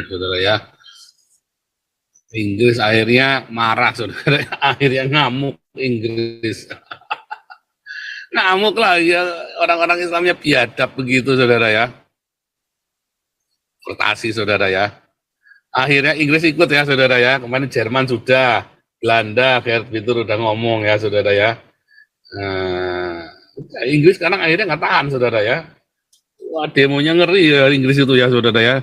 Saudara ya. Inggris akhirnya marah, saudara. Akhirnya ngamuk Inggris. Ngamuk lah ya, orang-orang Islamnya biadab begitu, saudara ya. Protasi, saudara ya. Akhirnya Inggris ikut ya, saudara ya. Kemarin Jerman sudah, Belanda, Gerd Wittur udah ngomong ya, saudara ya. Nah, Inggris sekarang akhirnya nggak tahan, saudara ya. Wah, demonya ngeri ya Inggris itu ya, saudara ya.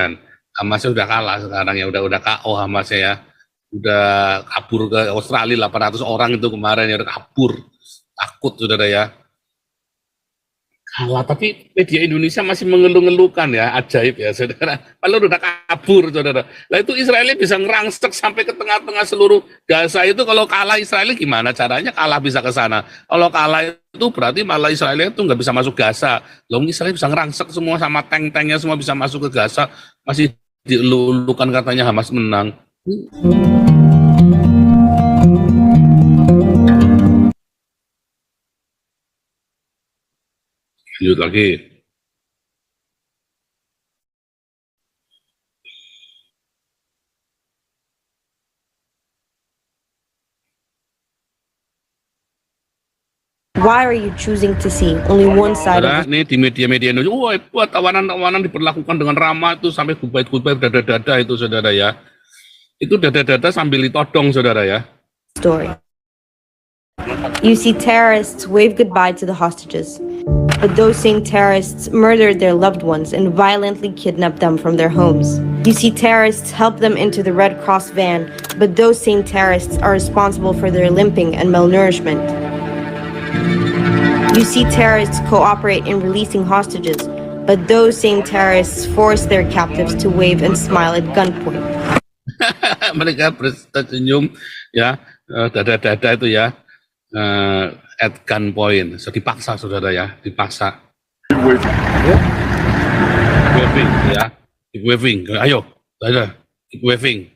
Dan Hamasnya udah kalah sekarang ya, udah KO Hamasnya ya. Udah kabur ke Australia 800 orang itu kemarin ya, udah kabur. Takut, saudara ya. Kalah, tapi media Indonesia masih mengeluh-ngeluhkan ya, ajaib ya, saudara. Kalau udah kabur, saudara. Lah itu Israel bisa ngerangsek sampai ke tengah-tengah seluruh Gaza itu. Kalau kalah Israel gimana caranya kalah bisa ke sana? Kalau kalah itu berarti malah Israel itu nggak bisa masuk Gaza. Loh, Israel bisa ngerangsek semua sama tank-tanknya semua bisa masuk ke Gaza. Masih dilulukan katanya Hamas menang. Lanjut lagi. Why are you choosing to see only one side of Ini di media-media Indonesia, wah buat tawanan-tawanan diperlakukan dengan ramah itu sampai goodbye dada-dada itu, saudara ya. Itu dada-dada sambil ditodong, saudara ya. Story? You see terrorists wave goodbye to the hostages, but those same terrorists murdered their loved ones and violently kidnapped them from their homes. You see terrorists help them into the Red Cross van, but those same terrorists are responsible for their limping and malnourishment. You see terrorists cooperate in releasing hostages, but those same terrorists force their captives to wave and smile at gunpoint. Mereka tersenyum ya, dada-dada itu ya, at gunpoint. So, dipaksa, saudara ya, dipaksa. Waving ya, waving. Ayo, saudara, waving.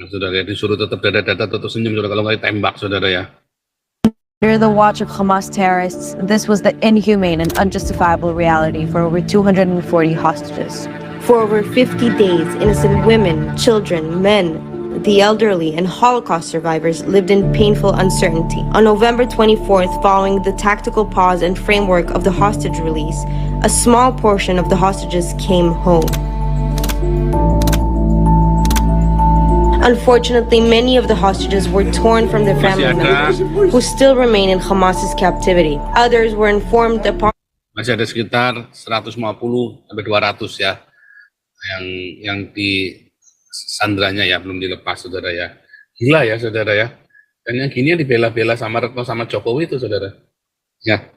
Nah, saudara ya, disuruh tetap dada-dada, tetap senyum, saudara. Kalau nggak ditembak, saudara ya. Under the watch of Hamas terrorists, this was the inhumane and unjustifiable reality for over 240 hostages. For over 50 days, innocent women, children, men, the elderly, and Holocaust survivors lived in painful uncertainty. On November 24th, following the tactical pause and framework of the hostage release, a small portion of the hostages came home. Unfortunately, many of the hostages were torn from their family members, who still remain in Hamas's captivity. Others were informed upon... Masih ada sekitar 150 sampai 200 ya, yang di sandranya ya, belum dilepas, saudara ya. Gila ya, saudara ya. Dan yang gini yang dibela-bela sama Retno sama Jokowi itu, saudara. Ya.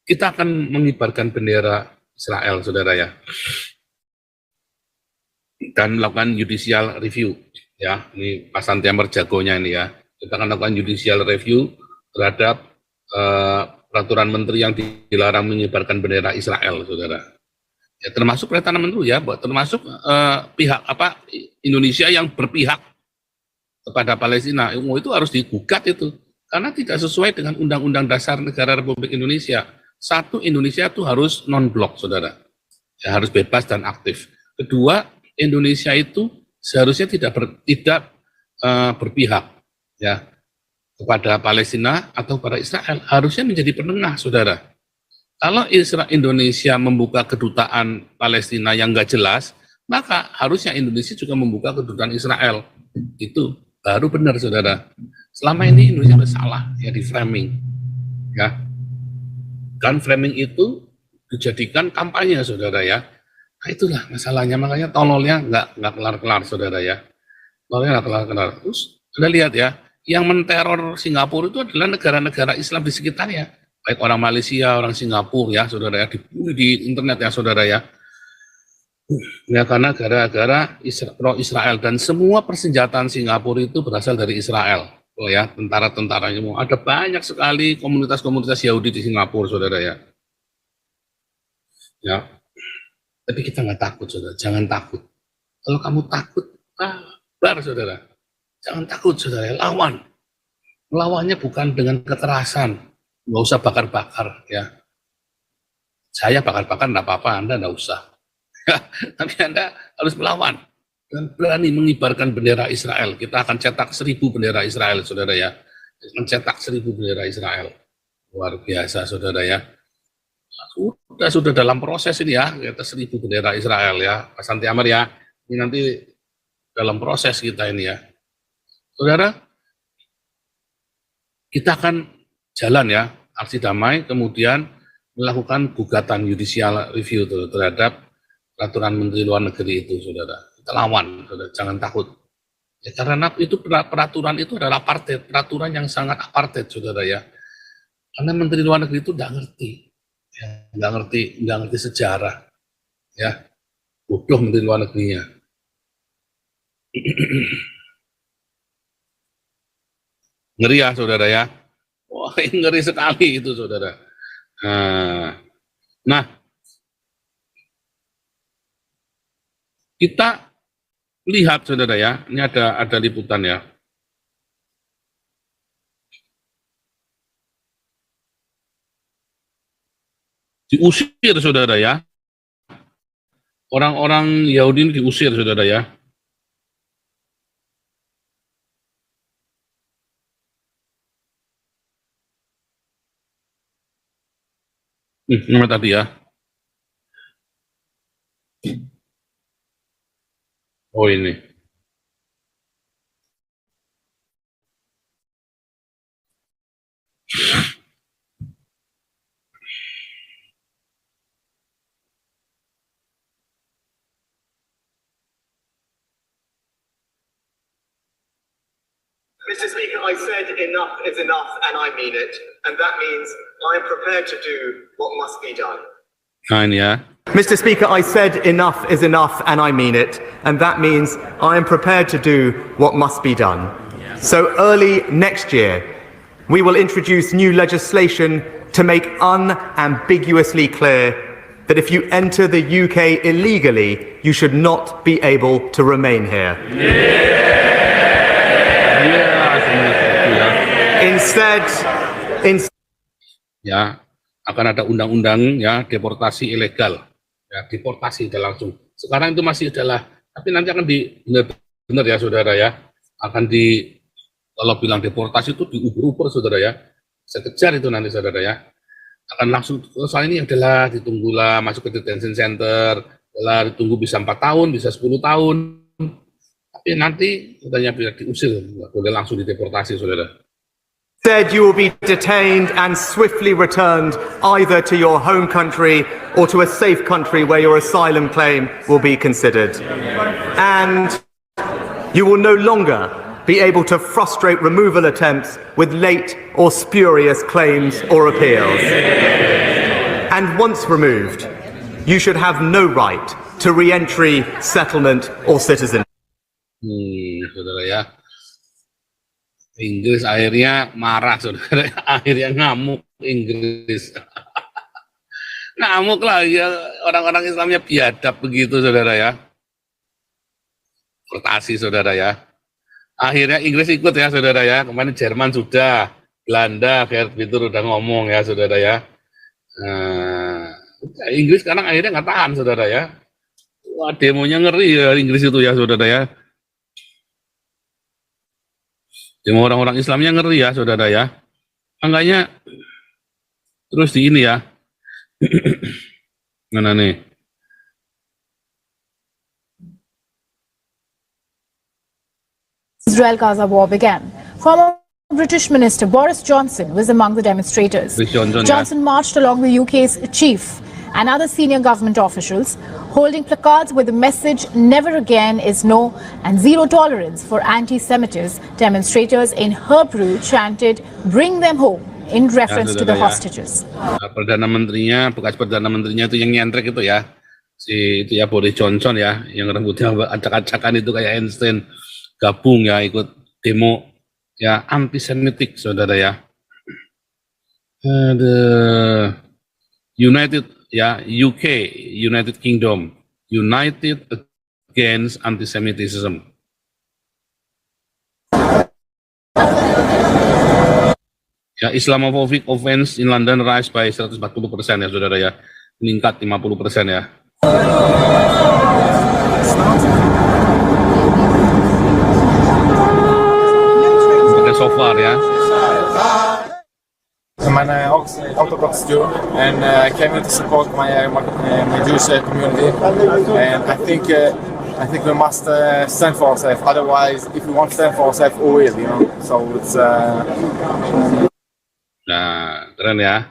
Kita akan mengibarkan bendera Israel, saudara ya. Dan melakukan judicial review ya. Ini Pak Santiamer jagonya ini ya. Kita akan lakukan judicial review terhadap peraturan menteri yang dilarang mengibarkan bendera Israel, saudara. Ya, termasuk Perdana Menteri ya, termasuk pihak Indonesia yang berpihak kepada Palestina. Itu harus digugat itu, karena tidak sesuai dengan Undang-Undang Dasar Negara Republik Indonesia. Satu, Indonesia itu harus non-blok, saudara. Ya, harus bebas dan aktif. Kedua, Indonesia itu seharusnya tidak berpihak ya kepada Palestina atau pada Israel, harusnya menjadi penengah, saudara. Kalau Indonesia membuka kedutaan Palestina yang nggak jelas, maka harusnya Indonesia juga membuka kedutaan Israel. Itu baru benar, saudara. Selama ini Indonesia bersalah ya di framing, ya. Dan framing itu dijadikan kampanye, saudara ya. Nah, itulah masalahnya, makanya tololnya nggak kelar-kelar, saudara ya. Tololnya nggak kelar-kelar. Terus Anda lihat ya, yang menteror Singapura itu adalah negara-negara Islam di sekitarnya. Baik orang Malaysia, orang Singapura ya, saudara ya, dibully di internet ya, saudara ya. Ya, karena gara-gara pro Israel, dan semua persenjataan Singapura itu berasal dari Israel. Oh ya, tentara-tentaranya semua. Ada banyak sekali komunitas-komunitas Yahudi di Singapura, saudara ya. Ya, tapi kita nggak takut, saudara. Jangan takut. Kalau kamu takut, sabar, saudara. Jangan takut, saudara. Lawan. Melawannya bukan dengan kekerasan. Nggak usah bakar-bakar ya. Saya bakar-bakar enggak apa-apa, Anda enggak usah. Tapi Anda harus melawan dan berani mengibarkan bendera Israel. Kita akan cetak 1000 bendera Israel, saudara ya. Mencetak 1000 bendera Israel. Luar biasa, saudara ya. Sudah dalam proses ini ya, kita 1000 bendera Israel ya, Pak Santi Amar ya. Ini nanti dalam proses kita ini ya. Saudara, kita akan jalan ya, aksi damai, kemudian melakukan gugatan judicial review terhadap peraturan Menteri Luar Negeri itu, saudara. Kita lawan, saudara, jangan takut. Ya, karena itu peraturan itu adalah apartheid, peraturan yang sangat apartheid, saudara ya. Karena Menteri Luar Negeri itu nggak ngerti, ya, nggak ngerti sejarah, ya, bodoh Menteri Luar Negerinya. Ngeri ya, saudara ya. Wah, ngeri sekali itu, saudara. Nah, kita lihat, saudara ya, ini ada liputan ya. Diusir, saudara ya. Orang-orang Yahudi ini diusir, saudara ya. Ini tadi ya. Oh ini. Mr. Speaker, I said enough is enough, and I mean it. And that means I am prepared to do what must be done. Nah ini ya. Mr. Speaker, I said enough is enough, and I mean it. And that means I am prepared to do what must be done. So early next year, we will introduce new legislation to make unambiguously clear that if you enter the UK illegally, you should not be able to remain here. Instead, Ya, akan ada undang-undang ya deportasi ilegal. Ya, deportasi sudah langsung. Sekarang itu masih adalah, tapi nanti akan benar-benar ya, saudara ya. Akan kalau bilang deportasi itu diuber-uber, saudara ya. Saya kejar itu nanti, saudara ya. Akan langsung, soal ini adalah ditunggulah masuk ke detention center, adalah ditunggu bisa 4 tahun, bisa 10 tahun. Tapi nanti katanya bisa diusir, nggak boleh langsung dideportasi, saudara. Instead, you will be detained and swiftly returned either to your home country or to a safe country where your asylum claim will be considered. And you will no longer be able to frustrate removal attempts with late or spurious claims or appeals. And once removed, you should have no right to re-entry, settlement or citizenship. Saudara ya. Inggris akhirnya marah, saudara. Akhirnya ngamuk Inggris. Ngamuk lah ya, orang-orang Islamnya biadab begitu, saudara ya. Deportasi, saudara ya. Akhirnya Inggris ikut ya, saudara ya. Kemarin Jerman sudah, Belanda, kayak gitu udah ngomong ya, saudara ya. Inggris sekarang akhirnya nggak tahan, saudara ya. Wah, demonya ngeri ya Inggris itu ya, saudara ya. Demo orang-orang Islamnya ngeri ya, saudara ya. Makanya terus di ini ya. Mana nih? Israel-Gaza war began. Former British Minister Boris Johnson was among the demonstrators. Johnson marched along the UK's chief and other senior government officials, holding placards with the message "Never again" is no and zero tolerance for anti-Semitism. Demonstrators in Hebrew chanted "Bring them home" in reference to the hostages. Perdana Menterinya, bekas Perdana Menterinya itu yang nyentrek itu ya, itu ya Boris Johnson ya, yang rambutnya acak-acakan itu kayak Einstein, gabung ya ikut demo ya antisemitik, saudara ya. United ya, UK, United Kingdom, United Against Antisemitism. Ya, Islamophobic offense in London rise by 140% ya, saudara ya. meningkat 50% ya. Oke, so far ya. I'm an Orthodox Jew, and I came here to support my Jewish community. And I think we must stand for ourselves. Otherwise, if we won't stand for ourselves, who will? You know. So it's. Nah, keren ya.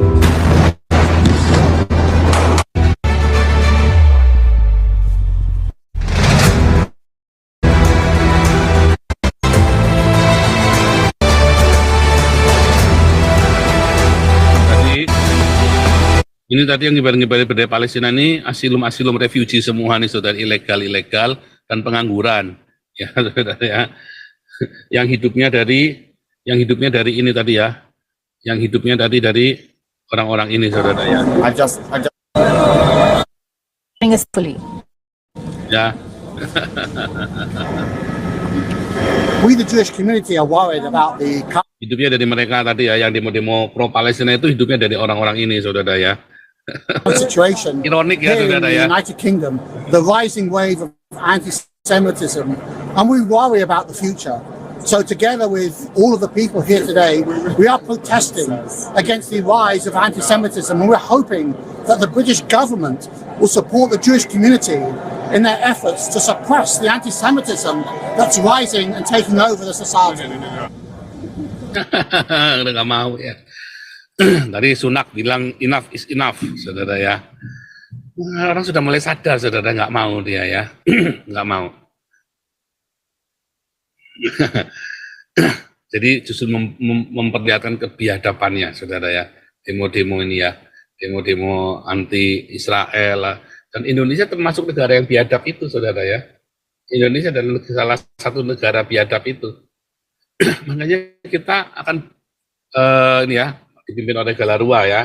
Ini tadi yang nyebar-nyebar bendera Palestina ini asilum refugee semua nih saudara, ilegal dan pengangguran ya saudara ya. Yang hidupnya dari ini tadi ya. Yang hidupnya dari orang-orang ini saudara ya. I just. Ya. We the Jewish community are worried about the Hidupnya dari mereka tadi ya, yang demo-demo pro Palestina itu hidupnya dari orang-orang ini saudara ya. situation Ironik ya here in saudara the ya. United Kingdom, the rising wave of anti-Semitism, and we worry about the future. So together with all of the people here today, we are protesting against the rise of anti-Semitism, and we're hoping that the British government will support the Jewish community in their efforts to suppress the anti-Semitism that's rising and taking over the society. Udah gak mau ya. Tadi Sunak bilang enough is enough, saudara ya. Orang sudah mulai sadar, saudara, nggak mau dia ya, nggak mau. Jadi justru memperlihatkan kebiadabannya, saudara ya. Demo-demo ini ya, demo-demo anti Israel dan Indonesia termasuk negara yang biadab itu, saudara ya. Indonesia adalah salah satu negara biadab itu. Makanya kita akan ini ya, dipimpin oleh Galarua ya,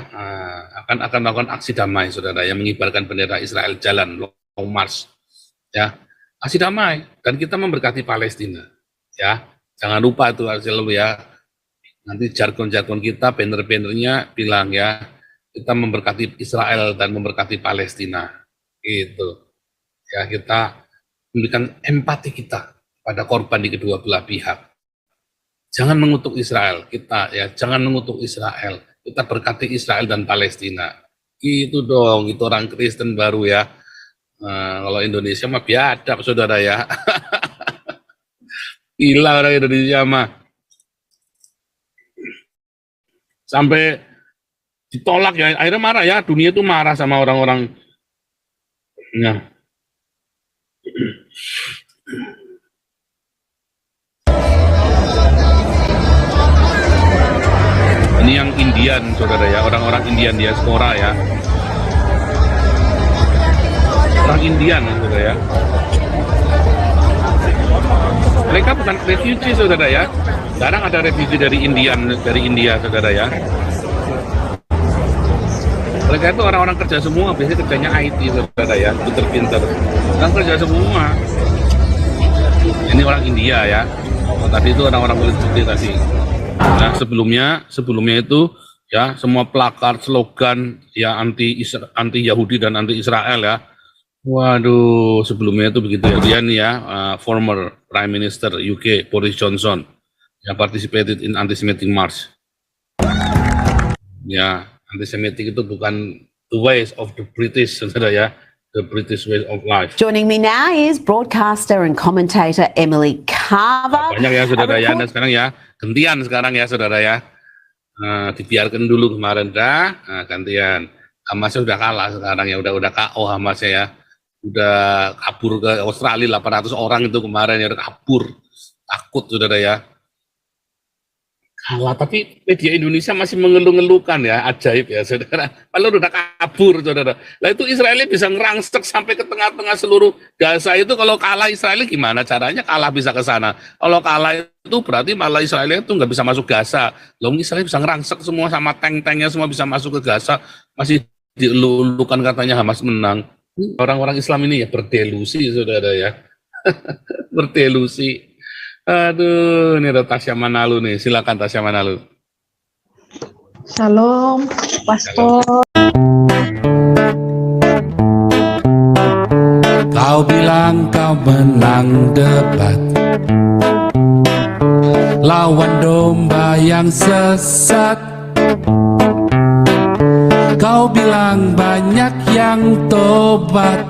akan melakukan aksi damai, saudara, yang mengibarkan bendera Israel jalan long march, ya, aksi damai, dan kita memberkati Palestina, ya, jangan lupa itu selalu ya, nanti jargon-jargon kita, banner-bannernya bilang ya, kita memberkati Israel dan memberkati Palestina, gitu, ya, kita memberikan empati kita pada korban di kedua belah pihak. Jangan mengutuk Israel, kita ya, jangan mengutuk Israel. Kita berkati Israel dan Palestina. Itu dong, itu orang Kristen baru ya. Kalau Indonesia mah biadab, saudara ya. Gila orang Indonesia mah. Sampai ditolak ya, akhirnya marah ya. Dunia itu marah sama orang-orang. Ya. Ini yang Indian, saudara ya, orang-orang Indian diaspora ya. Orang Indian, saudara ya. Mereka bukan refugee, saudara ya. Sekarang ada refugee dari India, saudara ya. Mereka itu orang-orang kerja semua, biasanya kerjanya IT, saudara ya, pinter-pinter. Orang kerja semua. Ini orang India ya. Tadi itu orang-orang kulit putih tadi. Nah, sebelumnya itu ya semua plakar, slogan ya anti Yahudi dan anti Israel ya. Waduh, sebelumnya itu begitu ya. Dia nih ya, former Prime Minister UK Boris Johnson yang participated in anti-Semitic march. Ya, anti-Semitic itu bukan the ways of the British, saudara ya. The British way of life. Joining me now is broadcaster and commentator Emily Carver. Banyak ya saudara ya, dan sekarang ya gantian sekarang ya saudara ya. Dibiarkan dulu kemarin dah, gantian. Hamasnya udah kalah sekarang ya, udah KO Hamasnya ya. Udah kabur ke Australia 800 orang itu kemarin ya, udah kabur. Takut saudara ya. Kalah, tapi media Indonesia masih mengeluh-ngeluhkan ya, ajaib ya saudara. Padahal udah kabur saudara. Lah itu Israel bisa ngerangsek sampai ke tengah-tengah seluruh Gaza itu. Kalau kalah Israel gimana caranya kalah bisa ke sana? Kalau kalah itu berarti malah Israel itu nggak bisa masuk Gaza. Loh, Israel bisa ngerangsek semua sama tank-tanknya semua bisa masuk ke Gaza. Masih dilulukan katanya Hamas menang. Orang-orang Islam ini ya berdelusi saudara ya. Berdelusi. Aduh, ini ada Tasya Manalu nih. Silakan Tasya Manalu. Shalom, Pastor. Kau bilang kau menang debat lawan domba yang sesat. Kau bilang banyak yang tobat